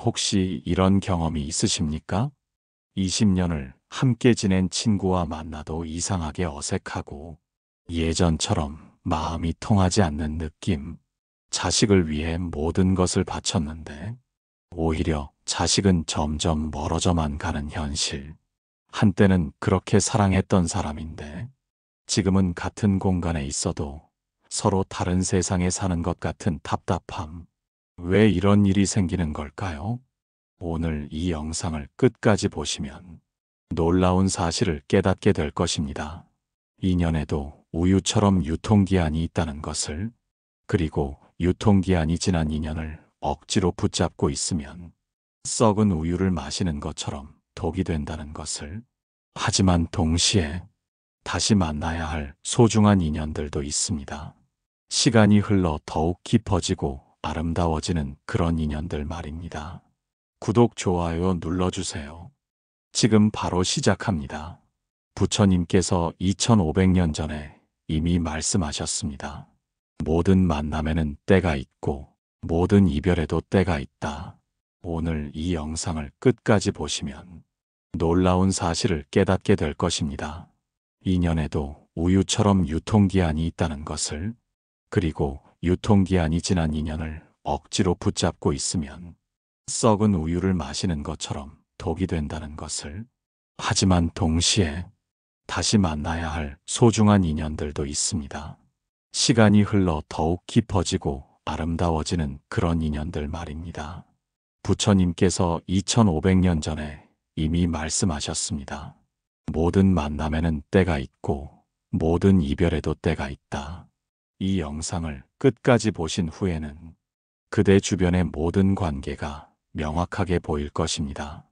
혹시 이런 경험이 있으십니까? 20년을 함께 지낸 친구와 만나도 이상하게 어색하고 예전처럼 마음이 통하지 않는 느낌. 자식을 위해 모든 것을 바쳤는데 오히려 자식은 점점 멀어져만 가는 현실. 한때는 그렇게 사랑했던 사람인데 지금은 같은 공간에 있어도 서로 다른 세상에 사는 것 같은 답답함. 왜 이런 일이 생기는 걸까요? 오늘 이 영상을 끝까지 보시면 놀라운 사실을 깨닫게 될 것입니다. 인연에도 우유처럼 유통기한이 있다는 것을, 그리고 유통기한이 지난 인연을 억지로 붙잡고 있으면 썩은 우유를 마시는 것처럼 독이 된다는 것을. 하지만 동시에 다시 만나야 할 소중한 인연들도 있습니다. 시간이 흘러 더욱 깊어지고 아름다워지는 그런 인연들 말입니다. 구독, 좋아요 눌러주세요. 지금 바로 시작합니다. 부처님께서 2500년 전에 이미 말씀하셨습니다. 모든 만남에는 때가 있고 모든 이별에도 때가 있다. 오늘 이 영상을 끝까지 보시면 놀라운 사실을 깨닫게 될 것입니다. 인연에도 우유처럼 유통기한이 있다는 것을, 그리고 유통기한이 지난 인연을 억지로 붙잡고 있으면 썩은 우유를 마시는 것처럼 독이 된다는 것을. 하지만 동시에 다시 만나야 할 소중한 인연들도 있습니다. 시간이 흘러 더욱 깊어지고 아름다워지는 그런 인연들 말입니다. 부처님께서 2500년 전에 이미 말씀하셨습니다. 모든 만남에는 때가 있고 모든 이별에도 때가 있다. 이 영상을 끝까지 보신 후에는 그대 주변의 모든 관계가 명확하게 보일 것입니다.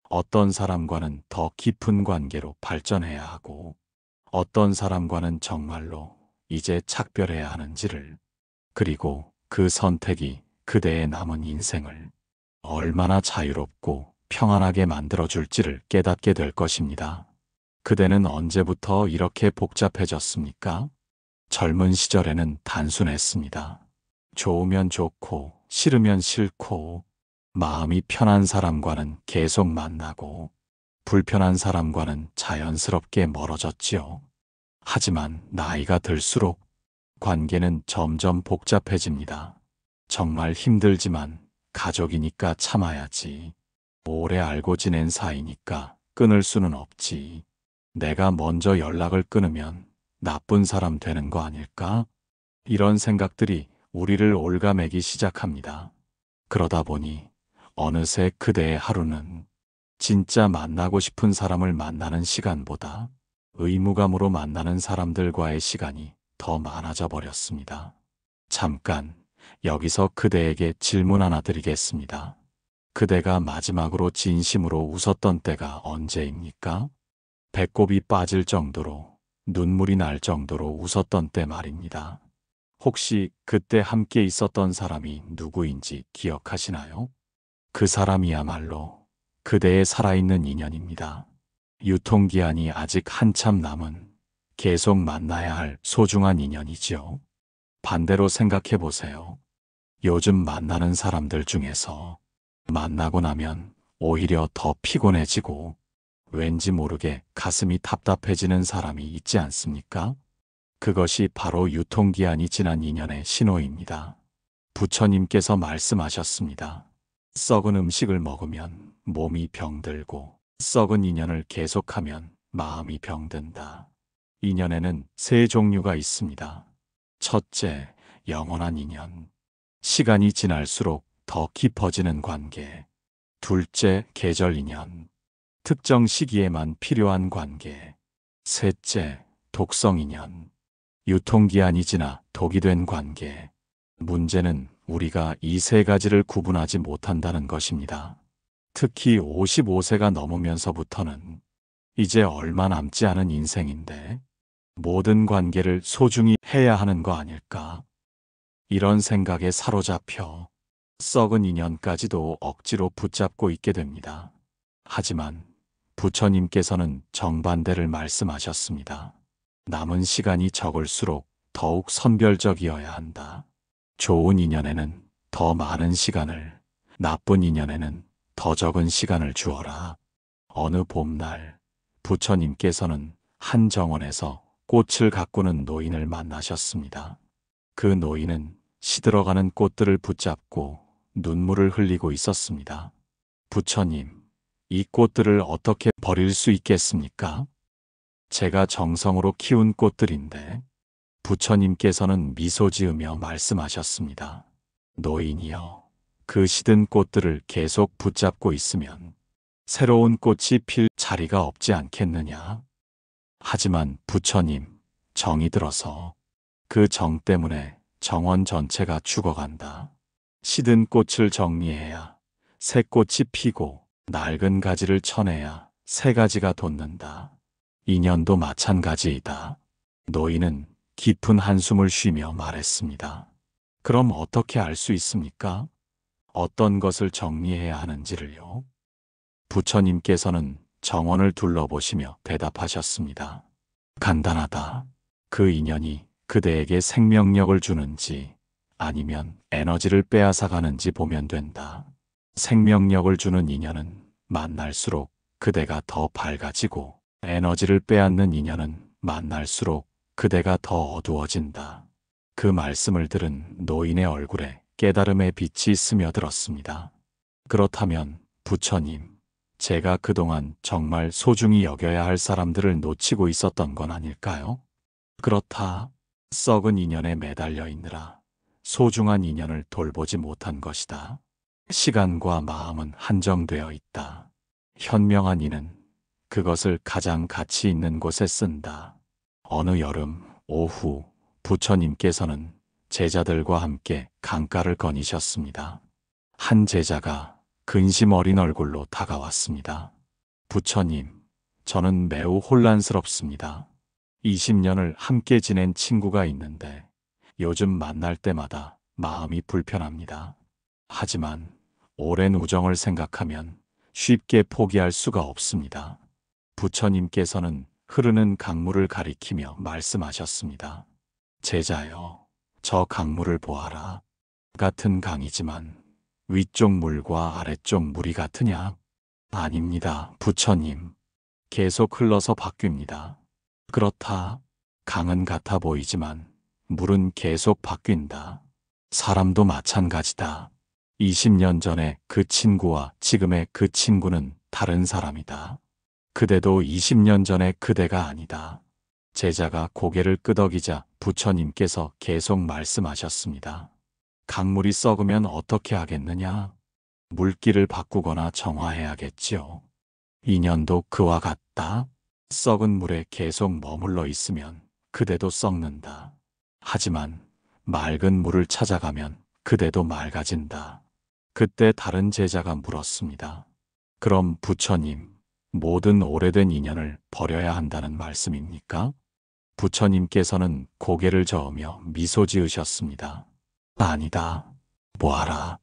어떤 사람과는 더 깊은 관계로 발전해야 하고 어떤 사람과는 정말로 이제 작별해야 하는지를, 그리고 그 선택이 그대의 남은 인생을 얼마나 자유롭고 평안하게 만들어줄지를 깨닫게 될 것입니다. 그대는 언제부터 이렇게 복잡해졌습니까? 젊은 시절에는 단순했습니다. 좋으면 좋고 싫으면 싫고 마음이 편한 사람과는 계속 만나고 불편한 사람과는 자연스럽게 멀어졌지요. 하지만 나이가 들수록 관계는 점점 복잡해집니다. 정말 힘들지만 가족이니까 참아야지. 오래 알고 지낸 사이니까 끊을 수는 없지. 내가 먼저 연락을 끊으면 나쁜 사람 되는 거 아닐까? 이런 생각들이 우리를 올가매기 시작합니다. 그러다 보니 어느새 그대의 하루는 진짜 만나고 싶은 사람을 만나는 시간보다 의무감으로 만나는 사람들과의 시간이 더 많아져 버렸습니다. 잠깐 여기서 그대에게 질문 하나 드리겠습니다. 그대가 마지막으로 진심으로 웃었던 때가 언제입니까? 배꼽이 빠질 정도로, 눈물이 날 정도로 웃었던 때 말입니다. 혹시 그때 함께 있었던 사람이 누구인지 기억하시나요? 그 사람이야말로 그대의 살아있는 인연입니다. 유통기한이 아직 한참 남은, 계속 만나야 할 소중한 인연이지요. 반대로 생각해 보세요. 요즘 만나는 사람들 중에서 만나고 나면 오히려 더 피곤해지고 왠지 모르게 가슴이 답답해지는 사람이 있지 않습니까? 그것이 바로 유통기한이 지난 인연의 신호입니다. 부처님께서 말씀하셨습니다. 썩은 음식을 먹으면 몸이 병들고 썩은 인연을 계속하면 마음이 병든다. 인연에는 세 종류가 있습니다. 첫째, 영원한 인연. 시간이 지날수록 더 깊어지는 관계. 둘째, 계절 인연. 특정 시기에만 필요한 관계. 셋째, 독성 인연. 유통기한이 지나 독이 된 관계. 문제는 우리가 이 세 가지를 구분하지 못한다는 것입니다. 특히 55세가 넘으면서부터는 이제 얼마 남지 않은 인생인데 모든 관계를 소중히 해야 하는 거 아닐까? 이런 생각에 사로잡혀 썩은 인연까지도 억지로 붙잡고 있게 됩니다. 하지만 부처님께서는 정반대를 말씀하셨습니다. 남은 시간이 적을수록 더욱 선별적이어야 한다. 좋은 인연에는 더 많은 시간을, 나쁜 인연에는 더 적은 시간을 주어라. 어느 봄날 부처님께서는 한 정원에서 꽃을 가꾸는 노인을 만나셨습니다. 그 노인은 시들어가는 꽃들을 붙잡고 눈물을 흘리고 있었습니다. 부처님, 이 꽃들을 어떻게 버릴 수 있겠습니까? 제가 정성으로 키운 꽃들인데. 부처님께서는 미소 지으며 말씀하셨습니다. 노인이여, 그 시든 꽃들을 계속 붙잡고 있으면 새로운 꽃이 필 자리가 없지 않겠느냐? 하지만 부처님, 정이 들어서 그 정 때문에 정원 전체가 죽어간다. 시든 꽃을 정리해야 새 꽃이 피고 낡은 가지를 쳐내야 새 가지가 돋는다. 인연도 마찬가지이다. 노인은 깊은 한숨을 쉬며 말했습니다. 그럼 어떻게 알 수 있습니까? 어떤 것을 정리해야 하는지를요? 부처님께서는 정원을 둘러보시며 대답하셨습니다. 간단하다. 그 인연이 그대에게 생명력을 주는지 아니면 에너지를 빼앗아가는지 보면 된다. 생명력을 주는 인연은 만날수록 그대가 더 밝아지고 에너지를 빼앗는 인연은 만날수록 그대가 더 어두워진다. 그 말씀을 들은 노인의 얼굴에 깨달음의 빛이 스며들었습니다. 그렇다면 부처님, 제가 그동안 정말 소중히 여겨야 할 사람들을 놓치고 있었던 건 아닐까요? 그렇다. 썩은 인연에 매달려 있느라 소중한 인연을 돌보지 못한 것이다. 시간과 마음은 한정되어 있다. 현명한 이는 그것을 가장 가치 있는 곳에 쓴다. 어느 여름 오후 부처님께서는 제자들과 함께 강가를 거니셨습니다. 한 제자가 근심 어린 얼굴로 다가왔습니다. 부처님, 저는 매우 혼란스럽습니다. 20년을 함께 지낸 친구가 있는데 요즘 만날 때마다 마음이 불편합니다. 하지만 오랜 우정을 생각하면 쉽게 포기할 수가 없습니다. 부처님께서는 흐르는 강물을 가리키며 말씀하셨습니다. 제자여, 저 강물을 보아라. 같은 강이지만 위쪽 물과 아래쪽 물이 같으냐? 아닙니다, 부처님. 계속 흘러서 바뀝니다. 그렇다. 강은 같아 보이지만 물은 계속 바뀐다. 사람도 마찬가지다. 20년 전에 그 친구와 지금의 그 친구는 다른 사람이다. 그대도 20년 전에 그대가 아니다. 제자가 고개를 끄덕이자 부처님께서 계속 말씀하셨습니다. 강물이 썩으면 어떻게 하겠느냐? 물기를 바꾸거나 정화해야겠지요. 인연도 그와 같다. 썩은 물에 계속 머물러 있으면 그대도 썩는다. 하지만 맑은 물을 찾아가면 그대도 맑아진다. 그때 다른 제자가 물었습니다. 그럼 부처님, 모든 오래된 인연을 버려야 한다는 말씀입니까? 부처님께서는 고개를 저으며 미소 지으셨습니다. 아니다. 보아라.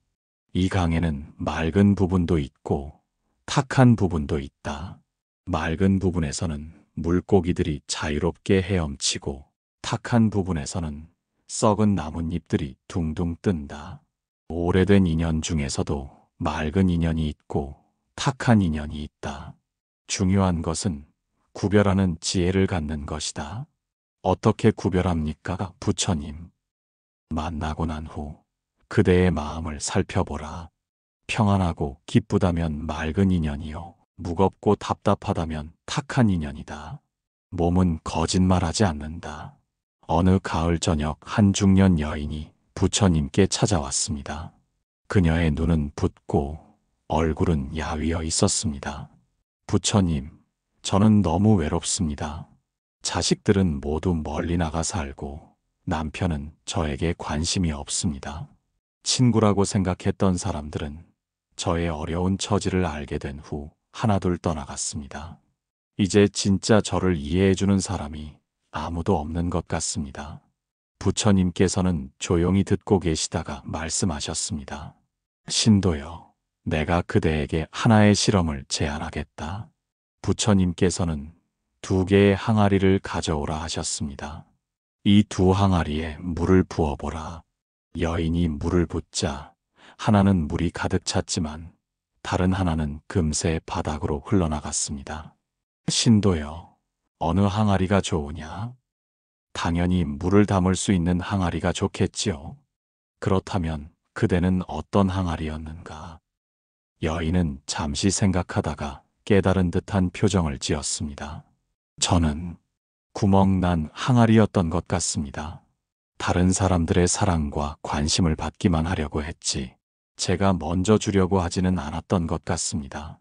이 강에는 맑은 부분도 있고 탁한 부분도 있다. 맑은 부분에서는 물고기들이 자유롭게 헤엄치고 탁한 부분에서는 썩은 나뭇잎들이 둥둥 뜬다. 오래된 인연 중에서도 맑은 인연이 있고 탁한 인연이 있다. 중요한 것은 구별하는 지혜를 갖는 것이다. 어떻게 구별합니까, 부처님? 만나고 난 후 그대의 마음을 살펴보라. 평안하고 기쁘다면 맑은 인연이요. 무겁고 답답하다면 탁한 인연이다. 몸은 거짓말하지 않는다. 어느 가을 저녁 한 중년 여인이 부처님께 찾아왔습니다. 그녀의 눈은 붓고 얼굴은 야위어 있었습니다. 부처님, 저는 너무 외롭습니다. 자식들은 모두 멀리 나가 살고 남편은 저에게 관심이 없습니다. 친구라고 생각했던 사람들은 저의 어려운 처지를 알게 된 후 하나둘 떠나갔습니다. 이제 진짜 저를 이해해주는 사람이 아무도 없는 것 같습니다. 부처님께서는 조용히 듣고 계시다가 말씀하셨습니다. 신도여, 내가 그대에게 하나의 실험을 제안하겠다. 부처님께서는 2개의 항아리를 가져오라 하셨습니다. 이 2 항아리에 물을 부어보라. 여인이 물을 붓자 하나는 물이 가득 찼지만 다른 하나는 금세 바닥으로 흘러나갔습니다. 신도여, 어느 항아리가 좋으냐? 당연히 물을 담을 수 있는 항아리가 좋겠지요. 그렇다면 그대는 어떤 항아리였는가? 여인은 잠시 생각하다가 깨달은 듯한 표정을 지었습니다. 저는 구멍난 항아리였던 것 같습니다. 다른 사람들의 사랑과 관심을 받기만 하려고 했지, 제가 먼저 주려고 하지는 않았던 것 같습니다.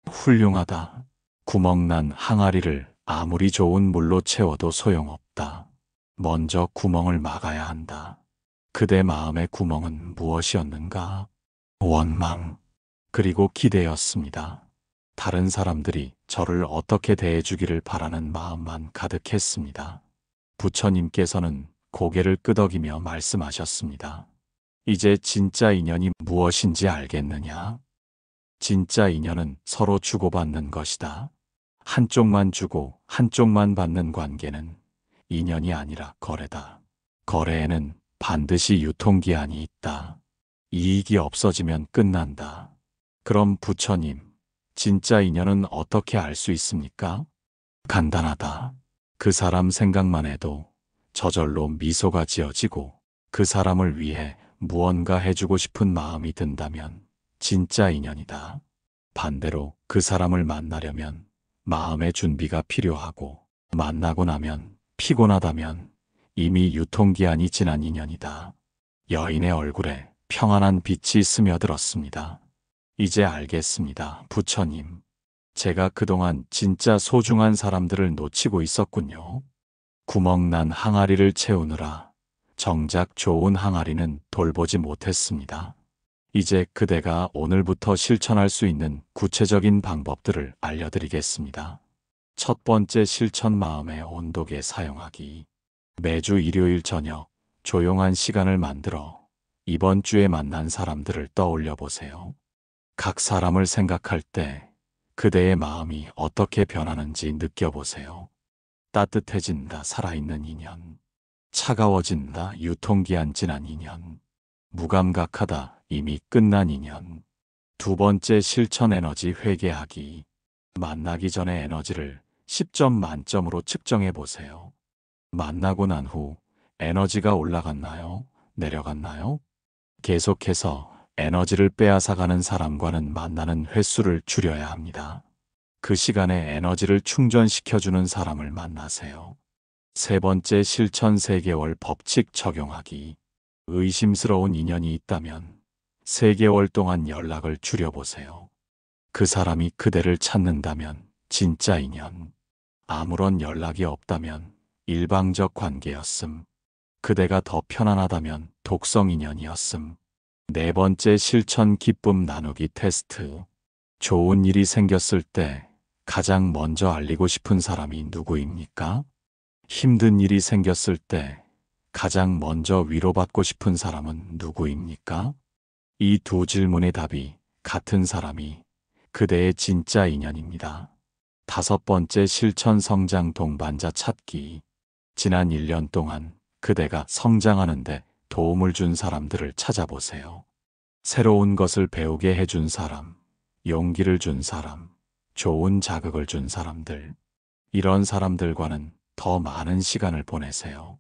훌륭하다. 구멍난 항아리를 아무리 좋은 물로 채워도 소용없다. 먼저 구멍을 막아야 한다. 그대 마음의 구멍은 무엇이었는가? 원망, 그리고 기대였습니다. 다른 사람들이 저를 어떻게 대해주기를 바라는 마음만 가득했습니다. 부처님께서는 고개를 끄덕이며 말씀하셨습니다. 이제 진짜 인연이 무엇인지 알겠느냐? 진짜 인연은 서로 주고받는 것이다. 한쪽만 주고 한쪽만 받는 관계는 인연이 아니라 거래다. 거래에는 반드시 유통기한이 있다. 이익이 없어지면 끝난다. 그럼 부처님, 진짜 인연은 어떻게 알 수 있습니까? 간단하다. 그 사람 생각만 해도 저절로 미소가 지어지고 그 사람을 위해 무언가 해주고 싶은 마음이 든다면 진짜 인연이다. 반대로 그 사람을 만나려면 마음의 준비가 필요하고 만나고 나면 피곤하다면 이미 유통기한이 지난 인연이다. 여인의 얼굴에 평안한 빛이 스며들었습니다. 이제 알겠습니다, 부처님. 제가 그동안 진짜 소중한 사람들을 놓치고 있었군요. 구멍난 항아리를 채우느라 정작 좋은 항아리는 돌보지 못했습니다. 이제 그대가 오늘부터 실천할 수 있는 구체적인 방법들을 알려드리겠습니다. 첫 번째 실천, 마음의 온도계 사용하기. 매주 일요일 저녁 조용한 시간을 만들어 이번 주에 만난 사람들을 떠올려 보세요. 각 사람을 생각할 때 그대의 마음이 어떻게 변하는지 느껴보세요. 따뜻해진다, 살아있는 인연. 차가워진다, 유통기한 지난 인연. 무감각하다, 이미 끝난 인연. 두 번째 실천, 에너지 회계하기. 만나기 전에 에너지를 10점 만점으로 측정해 보세요. 만나고 난 후 에너지가 올라갔나요? 내려갔나요? 계속해서 에너지를 빼앗아가는 사람과는 만나는 횟수를 줄여야 합니다. 그 시간에 에너지를 충전시켜주는 사람을 만나세요. 세 번째 실천, 3개월 법칙 적용하기. 의심스러운 인연이 있다면 3개월 동안 연락을 줄여보세요. 그 사람이 그대를 찾는다면 진짜 인연. 아무런 연락이 없다면 일방적 관계였음. 그대가 더 편안하다면 독성 인연이었음. 네 번째 실천, 기쁨 나누기 테스트. 좋은 일이 생겼을 때 가장 먼저 알리고 싶은 사람이 누구입니까? 힘든 일이 생겼을 때 가장 먼저 위로받고 싶은 사람은 누구입니까? 이 두 질문의 답이 같은 사람이 그대의 진짜 인연입니다. 다섯 번째 실천, 성장 동반자 찾기. 지난 1년 동안 그대가 성장하는데 도움을 준 사람들을 찾아보세요. 새로운 것을 배우게 해준 사람, 용기를 준 사람, 좋은 자극을 준 사람들. 이런 사람들과는 더 많은 시간을 보내세요.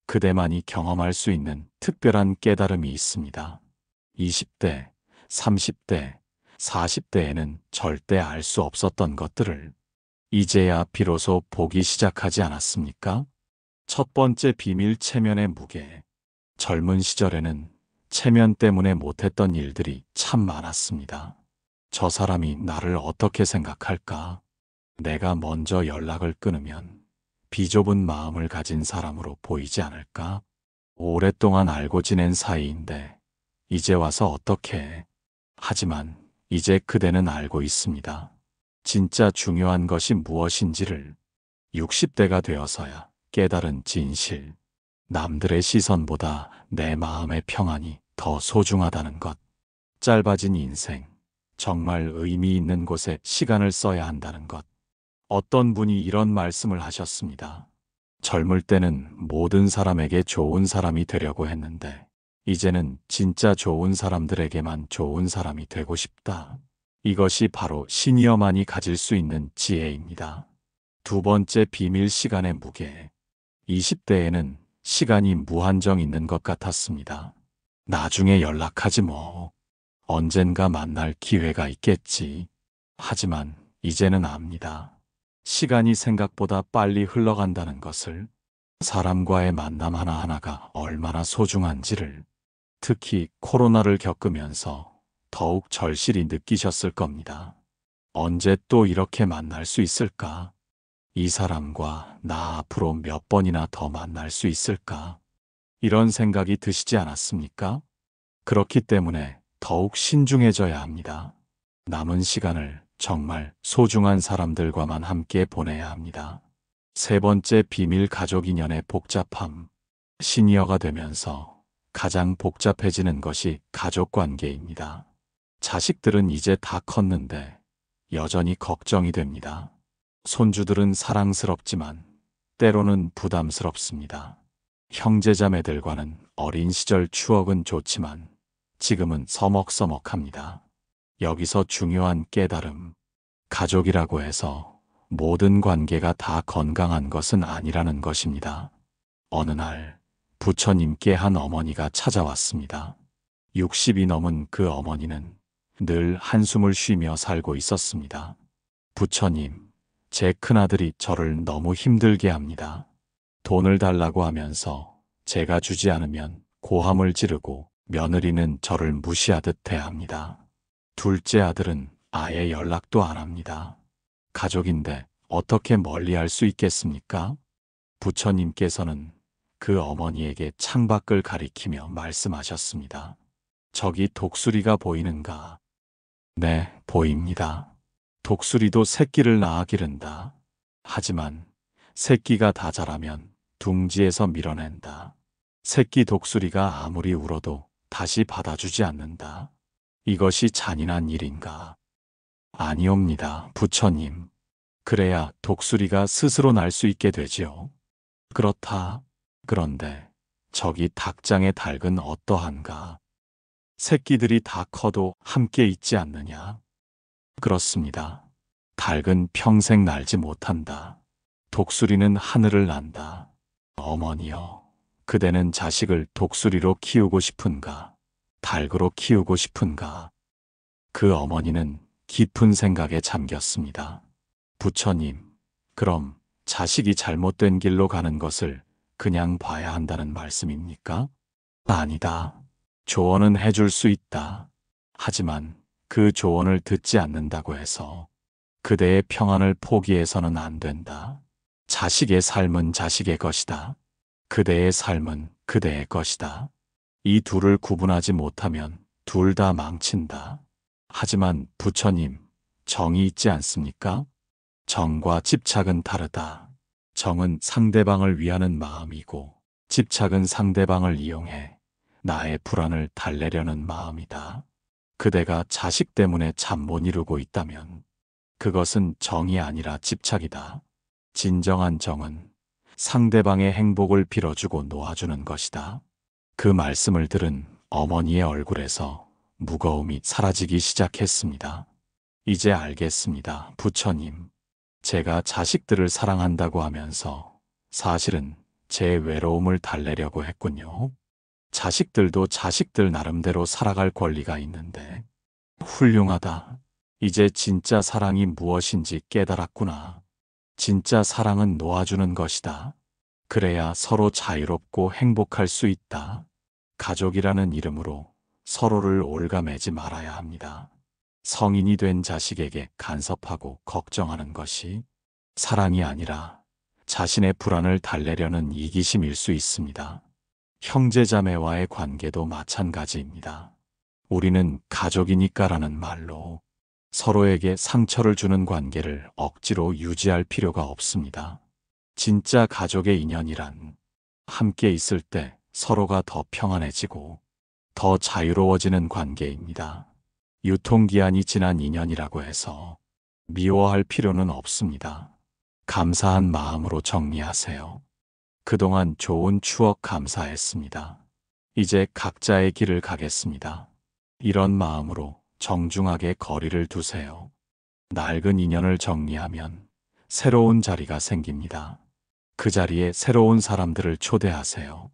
그대만이 경험할 수 있는 특별한 깨달음이 있습니다. 20대, 30대, 40대에는 절대 알 수 없었던 것들을 이제야 비로소 보기 시작하지 않았습니까? 첫 번째 비밀, 체면의 무게. 젊은 시절에는 체면 때문에 못했던 일들이 참 많았습니다. 저 사람이 나를 어떻게 생각할까? 내가 먼저 연락을 끊으면 비좁은 마음을 가진 사람으로 보이지 않을까? 오랫동안 알고 지낸 사이인데 이제 와서 어떻게 해? 하지만 이제 그대는 알고 있습니다. 진짜 중요한 것이 무엇인지를. 60대가 되어서야 깨달은 진실. 남들의 시선보다 내 마음의 평안이 더 소중하다는 것. 짧아진 인생, 정말 의미 있는 곳에 시간을 써야 한다는 것. 어떤 분이 이런 말씀을 하셨습니다. 젊을 때는 모든 사람에게 좋은 사람이 되려고 했는데 이제는 진짜 좋은 사람들에게만 좋은 사람이 되고 싶다. 이것이 바로 시니어만이 가질 수 있는 지혜입니다. 두 번째 비밀, 시간의 무게. 20대에는 시간이 무한정 있는 것 같았습니다. 나중에 연락하지 뭐. 언젠가 만날 기회가 있겠지. 하지만 이제는 압니다. 시간이 생각보다 빨리 흘러간다는 것을, 사람과의 만남 하나하나가 얼마나 소중한지를, 특히 코로나를 겪으면서 더욱 절실히 느끼셨을 겁니다. 언제 또 이렇게 만날 수 있을까? 이 사람과 나 앞으로 몇 번이나 더 만날 수 있을까? 이런 생각이 드시지 않았습니까? 그렇기 때문에 더욱 신중해져야 합니다. 남은 시간을 정말 소중한 사람들과만 함께 보내야 합니다. 세 번째 비밀, 가족 인연의 복잡함. 시니어가 되면서 가장 복잡해지는 것이 가족 관계입니다. 자식들은 이제 다 컸는데 여전히 걱정이 됩니다. 손주들은 사랑스럽지만 때로는 부담스럽습니다. 형제자매들과는 어린 시절 추억은 좋지만 지금은 서먹서먹합니다. 여기서 중요한 깨달음. 가족이라고 해서 모든 관계가 다 건강한 것은 아니라는 것입니다. 어느 날 부처님께 한 어머니가 찾아왔습니다. 60이 넘은 그 어머니는 늘 한숨을 쉬며 살고 있었습니다. 부처님, 제 큰아들이 저를 너무 힘들게 합니다. 돈을 달라고 하면서 제가 주지 않으면 고함을 지르고 며느리는 저를 무시하듯 대합니다. 둘째 아들은 아예 연락도 안 합니다. 가족인데 어떻게 멀리할 수 있겠습니까? 부처님께서는 그 어머니에게 창밖을 가리키며 말씀하셨습니다. 저기 독수리가 보이는가? 네, 보입니다. 독수리도 새끼를 낳아 기른다. 하지만 새끼가 다 자라면 둥지에서 밀어낸다. 새끼 독수리가 아무리 울어도 다시 받아주지 않는다. 이것이 잔인한 일인가? 아니옵니다, 부처님. 그래야 독수리가 스스로 날 수 있게 되지요. 그렇다. 그런데 저기 닭장의 닭은 어떠한가? 새끼들이 다 커도 함께 있지 않느냐? 그렇습니다. 닭은 평생 날지 못한다. 독수리는 하늘을 난다. 어머니여, 그대는 자식을 독수리로 키우고 싶은가? 닭으로 키우고 싶은가? 그 어머니는 깊은 생각에 잠겼습니다. 부처님, 그럼 자식이 잘못된 길로 가는 것을 그냥 봐야 한다는 말씀입니까? 아니다. 조언은 해줄 수 있다. 하지만 그 조언을 듣지 않는다고 해서 그대의 평안을 포기해서는 안 된다. 자식의 삶은 자식의 것이다. 그대의 삶은 그대의 것이다. 이 둘을 구분하지 못하면 둘 다 망친다. 하지만 부처님, 정이 있지 않습니까? 정과 집착은 다르다. 정은 상대방을 위하는 마음이고 집착은 상대방을 이용해 나의 불안을 달래려는 마음이다. 그대가 자식 때문에 잠 못 이루고 있다면 그것은 정이 아니라 집착이다. 진정한 정은 상대방의 행복을 빌어주고 놓아주는 것이다. 그 말씀을 들은 어머니의 얼굴에서 무거움이 사라지기 시작했습니다. 이제 알겠습니다, 부처님. 제가 자식들을 사랑한다고 하면서 사실은 제 외로움을 달래려고 했군요. 자식들도 자식들 나름대로 살아갈 권리가 있는데. 훌륭하다. 이제 진짜 사랑이 무엇인지 깨달았구나. 진짜 사랑은 놓아주는 것이다. 그래야 서로 자유롭고 행복할 수 있다. 가족이라는 이름으로 서로를 올가매지 말아야 합니다. 성인이 된 자식에게 간섭하고 걱정하는 것이 사랑이 아니라 자신의 불안을 달래려는 이기심일 수 있습니다. 형제자매와의 관계도 마찬가지입니다. 우리는 가족이니까라는 말로 서로에게 상처를 주는 관계를 억지로 유지할 필요가 없습니다. 진짜 가족의 인연이란 함께 있을 때 서로가 더 평안해지고 더 자유로워지는 관계입니다. 유통기한이 지난 인연이라고 해서 미워할 필요는 없습니다. 감사한 마음으로 정리하세요. 그동안 좋은 추억 감사했습니다. 이제 각자의 길을 가겠습니다. 이런 마음으로 정중하게 거리를 두세요. 낡은 인연을 정리하면 새로운 자리가 생깁니다. 그 자리에 새로운 사람들을 초대하세요.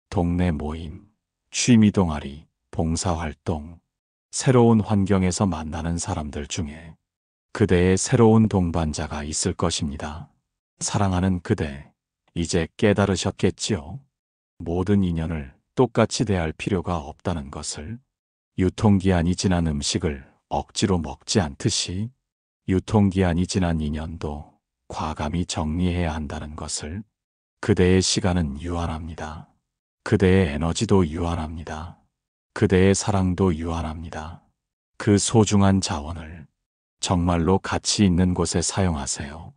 동네 모임, 취미 동아리, 봉사활동, 새로운 환경에서 만나는 사람들 중에 그대의 새로운 동반자가 있을 것입니다. 사랑하는 그대, 이제 깨달으셨겠지요? 모든 인연을 똑같이 대할 필요가 없다는 것을, 유통기한이 지난 음식을 억지로 먹지 않듯이 유통기한이 지난 인연도 과감히 정리해야 한다는 것을, 그대의 시간은 유한합니다. 그대의 에너지도 유한합니다. 그대의 사랑도 유한합니다. 그 소중한 자원을 정말로 가치 있는 곳에 사용하세요.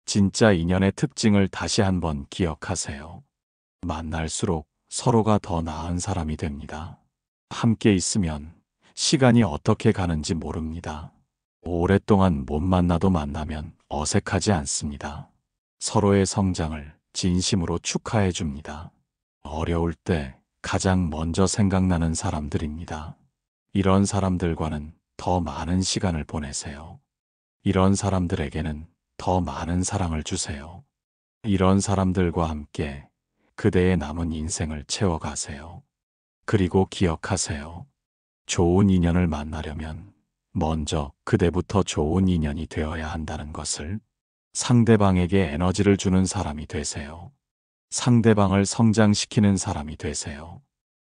진짜 인연의 특징을 다시 한번 기억하세요. 만날수록 서로가 더 나은 사람이 됩니다. 함께 있으면 시간이 어떻게 가는지 모릅니다. 오랫동안 못 만나도 만나면 어색하지 않습니다. 서로의 성장을 진심으로 축하해 줍니다. 어려울 때 가장 먼저 생각나는 사람들입니다. 이런 사람들과는 더 많은 시간을 보내세요. 이런 사람들에게는 더 많은 사랑을 주세요. 이런 사람들과 함께 그대의 남은 인생을 채워가세요. 그리고 기억하세요. 좋은 인연을 만나려면 먼저 그대부터 좋은 인연이 되어야 한다는 것을. 상대방에게 에너지를 주는 사람이 되세요. 상대방을 성장시키는 사람이 되세요.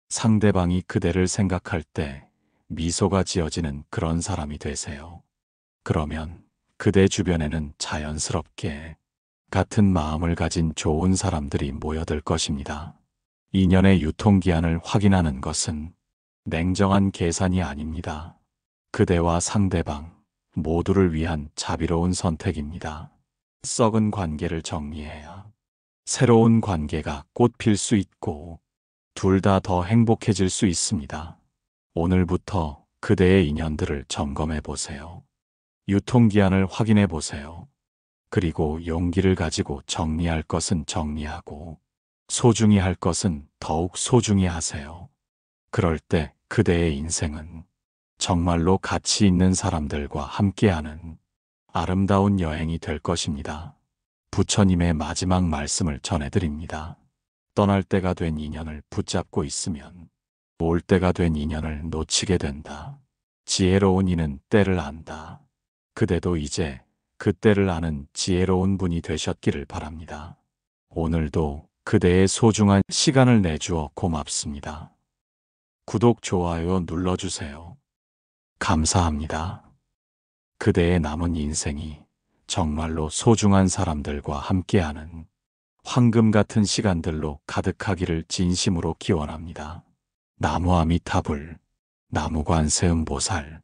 상대방이 그대를 생각할 때 미소가 지어지는 그런 사람이 되세요. 그러면 그대 주변에는 자연스럽게 같은 마음을 가진 좋은 사람들이 모여들 것입니다. 인연의 유통기한을 확인하는 것은 냉정한 계산이 아닙니다. 그대와 상대방 모두를 위한 자비로운 선택입니다. 썩은 관계를 정리해야 새로운 관계가 꽃필 수 있고 둘 다 더 행복해질 수 있습니다. 오늘부터 그대의 인연들을 점검해 보세요. 유통기한을 확인해 보세요. 그리고 용기를 가지고 정리할 것은 정리하고 소중히 할 것은 더욱 소중히 하세요. 그럴 때 그대의 인생은 정말로 가치 있는 사람들과 함께하는 아름다운 여행이 될 것입니다. 부처님의 마지막 말씀을 전해드립니다. 떠날 때가 된 인연을 붙잡고 있으면 올 때가 된 인연을 놓치게 된다. 지혜로운 이는 때를 안다. 그대도 이제 그 때를 아는 지혜로운 분이 되셨기를 바랍니다. 오늘도 그대의 소중한 시간을 내주어 고맙습니다. 구독, 좋아요 눌러주세요. 감사합니다. 그대의 남은 인생이 정말로 소중한 사람들과 함께하는 황금 같은 시간들로 가득하기를 진심으로 기원합니다. 나무 아미타불, 나무관세음보살.